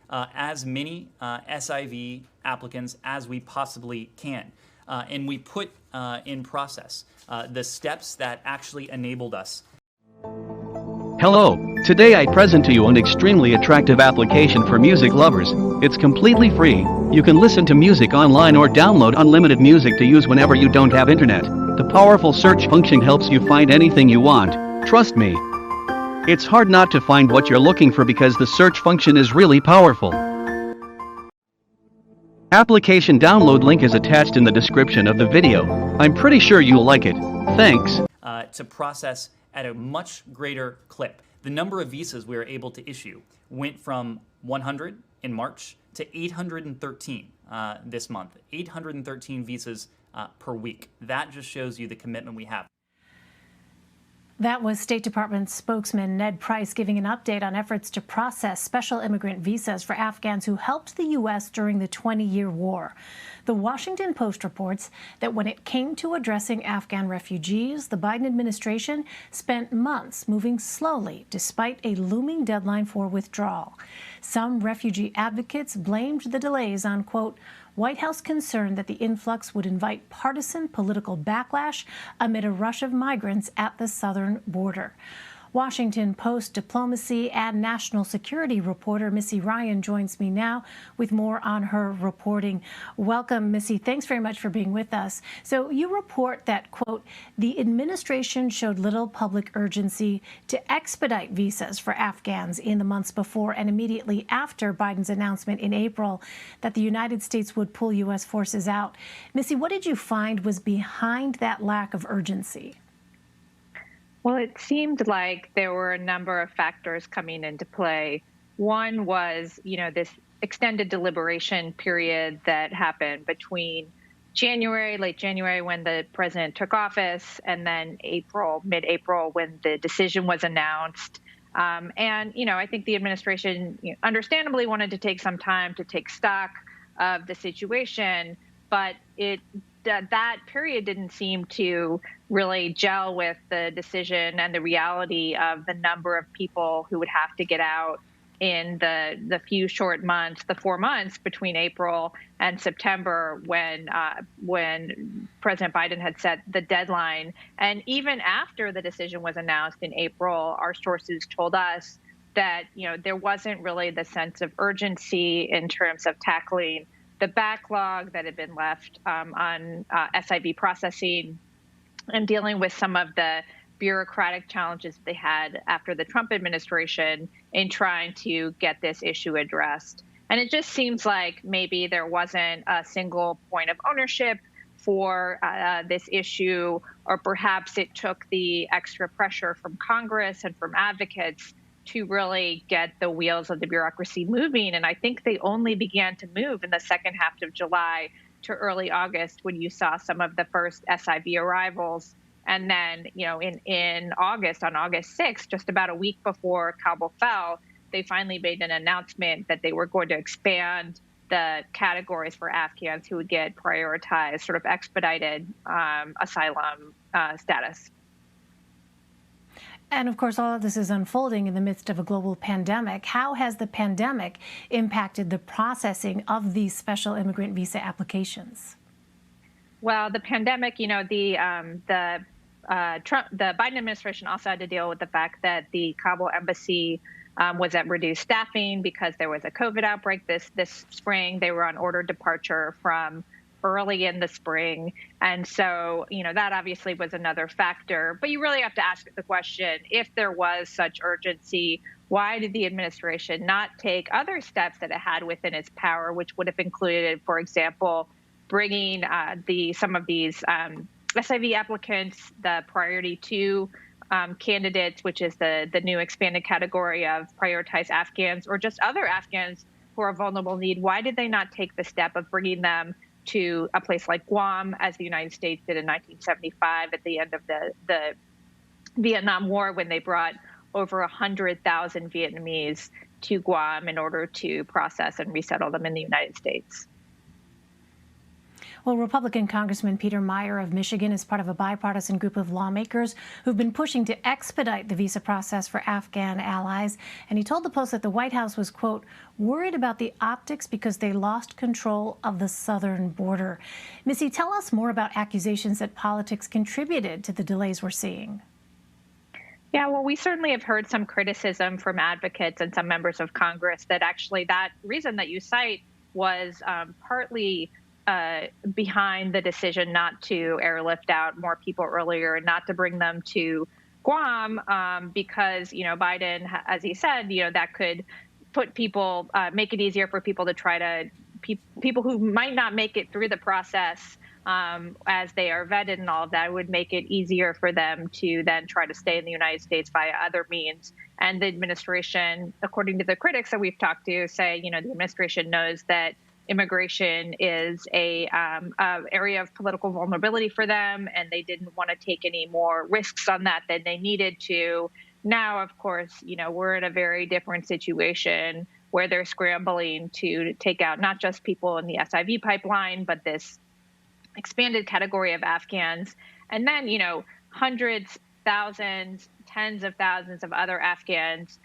as many SIV applicants as we possibly can. And we put in process the steps that actually enabled us. Hello, today I present to you an extremely attractive application for music lovers. It's completely free. You can listen to music online or download unlimited music to use whenever you don't have internet. The powerful search function helps you find anything you want. Trust me. It's hard not to find what you're looking for because the search function is really powerful. Application download link is attached in the description of the video. I'm pretty sure you'll like it. Thanks. To process at a much greater clip. The number of visas we were able to issue went from 100 in March to 813 this month. 813 visas per week. That just shows you the commitment we have. That was State Department spokesman Ned Price giving an update on efforts to process special immigrant visas for Afghans who helped the U.S. during the 20-year war. The Washington Post reports that when it came to addressing Afghan refugees, the Biden administration spent months moving slowly despite a looming deadline for withdrawal. Some refugee advocates blamed the delays on, quote, White House concern that the influx would invite partisan political backlash amid a rush of migrants at the southern border. Washington Post diplomacy and national security reporter Missy Ryan joins me now with more on her reporting. Welcome, Missy. Thanks very much for being with us. So you report that, quote, the administration showed little public urgency to expedite visas for Afghans in the months before and immediately after Biden's announcement in April that the United States would pull U.S. forces out. Missy, what did you find was behind that lack of urgency? Well, it seemed like there were a number of factors coming into play. One was, this extended deliberation period that happened between late January when the president took office, and then mid-April when the decision was announced. I think the administration understandably wanted to take some time to take stock of the situation, but that period didn't seem to really gel with the decision and the reality of the number of people who would have to get out in the few short months, the 4 months between April and September when President Biden had set the deadline. And even after the decision was announced in April, our sources told us that, there wasn't really the sense of urgency in terms of tackling the backlog that had been left on SIV processing and dealing with some of the bureaucratic challenges they had after the Trump administration in trying to get this issue addressed. And it just seems like maybe there wasn't a single point of ownership for this issue, or perhaps it took the extra pressure from Congress and from advocates to really get the wheels of the bureaucracy moving. And I think they only began to move in the second half of July to early August when you saw some of the first SIV arrivals. And then, in August, on August 6th, just about a week before Kabul fell, they finally made an announcement that they were going to expand the categories for Afghans who would get prioritized, sort of expedited asylum status. And of course, all of this is unfolding in the midst of a global pandemic. How has the pandemic impacted the processing of these special immigrant visa applications? Well, the pandemic, the Biden administration also had to deal with the fact that the Kabul embassy was at reduced staffing because there was a COVID outbreak this spring. They were on ordered departure from early in the spring. And so, that obviously was another factor. But you really have to ask the question, if there was such urgency, why did the administration not take other steps that it had within its power, which would have included, for example, bringing some of these SIV applicants, the priority 2 candidates, which is the new expanded category of prioritized Afghans, or just other Afghans who are vulnerable need? Why did they not take the step of bringing them to a place like Guam, as the United States did in 1975 at the end of the Vietnam War, when they brought over 100,000 Vietnamese to Guam in order to process and resettle them in the United States? Well, Republican Congressman Peter Meyer of Michigan is part of a bipartisan group of lawmakers who've been pushing to expedite the visa process for Afghan allies. And he told the Post that the White House was, quote, worried about the optics because they lost control of the southern border. Missy, tell us more about accusations that politics contributed to the delays we're seeing. Yeah, well, we certainly have heard some criticism from advocates and some members of Congress that actually that reason that you cite was partly behind the decision not to airlift out more people earlier and not to bring them to Guam because, Biden, as he said, that could put people, make it easier for people to try to, people who might not make it through the process as they are vetted and all of that, would make it easier for them to then try to stay in the United States via other means. And the administration, according to the critics that we've talked to, say, the administration knows that immigration is a area of political vulnerability for them, and they didn't want to take any more risks on that than they needed to. Now, of course, we're in a very different situation where they're scrambling to take out not just people in the SIV pipeline, but this expanded category of Afghans, and then, hundreds, thousands, tens of thousands of other Afghans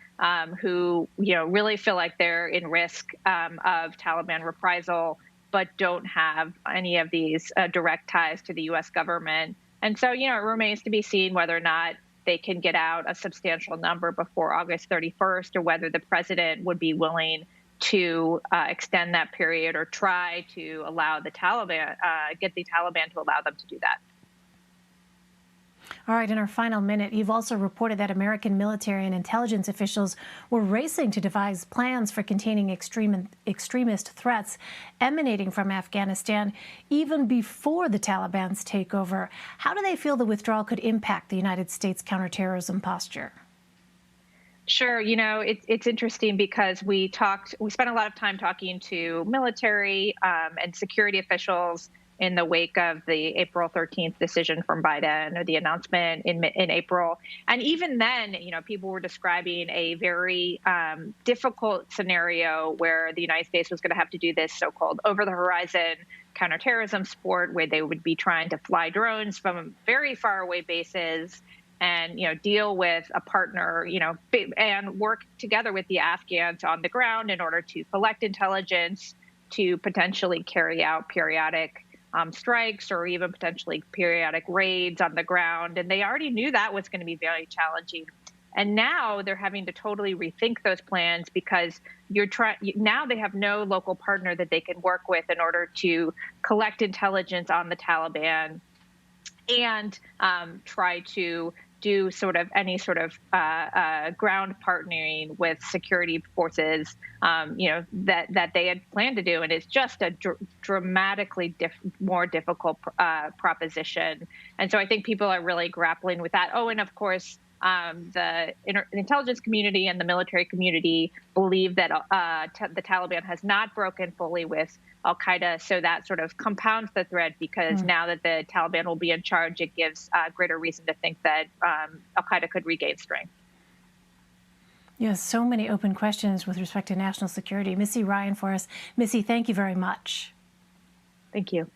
who, really feel like they're in risk of Taliban reprisal, but don't have any of these direct ties to the U.S. government. And so, it remains to be seen whether or not they can get out a substantial number before August 31st, or whether the president would be willing to extend that period or try to allow the Taliban, get the Taliban to allow them to do that. All right, in our final minute, you've also reported that American military and intelligence officials were racing to devise plans for containing extremist threats emanating from Afghanistan even before the Taliban's takeover. How do they feel the withdrawal could impact the United States counterterrorism posture? Sure. It's interesting because we spent a lot of time talking to military and security officials in the wake of the April 13th decision from Biden, or the announcement in April. And even then, people were describing a very difficult scenario where the United States was going to have to do this so-called over-the-horizon counterterrorism sport, where they would be trying to fly drones from very far away bases and, deal with a partner, and work together with the Afghans on the ground in order to collect intelligence, to potentially carry out periodic strikes or even potentially periodic raids on the ground. And they already knew that was going to be very challenging. And now they're having to totally rethink those plans because now they have no local partner that they can work with in order to collect intelligence on the Taliban and try to do any sort of ground partnering with security forces, that they had planned to do. And it's just a dramatically more difficult proposition. And so I think people are really grappling with that. Oh, and of course, the intelligence community and the military community believe that the Taliban has not broken fully with al-Qaeda, so that sort of compounds the threat because now that the Taliban will be in charge, it gives greater reason to think that al-Qaeda could regain strength. Yes, so many open questions with respect to national security. Missy Ryan for us. Missy, thank you very much. Thank you.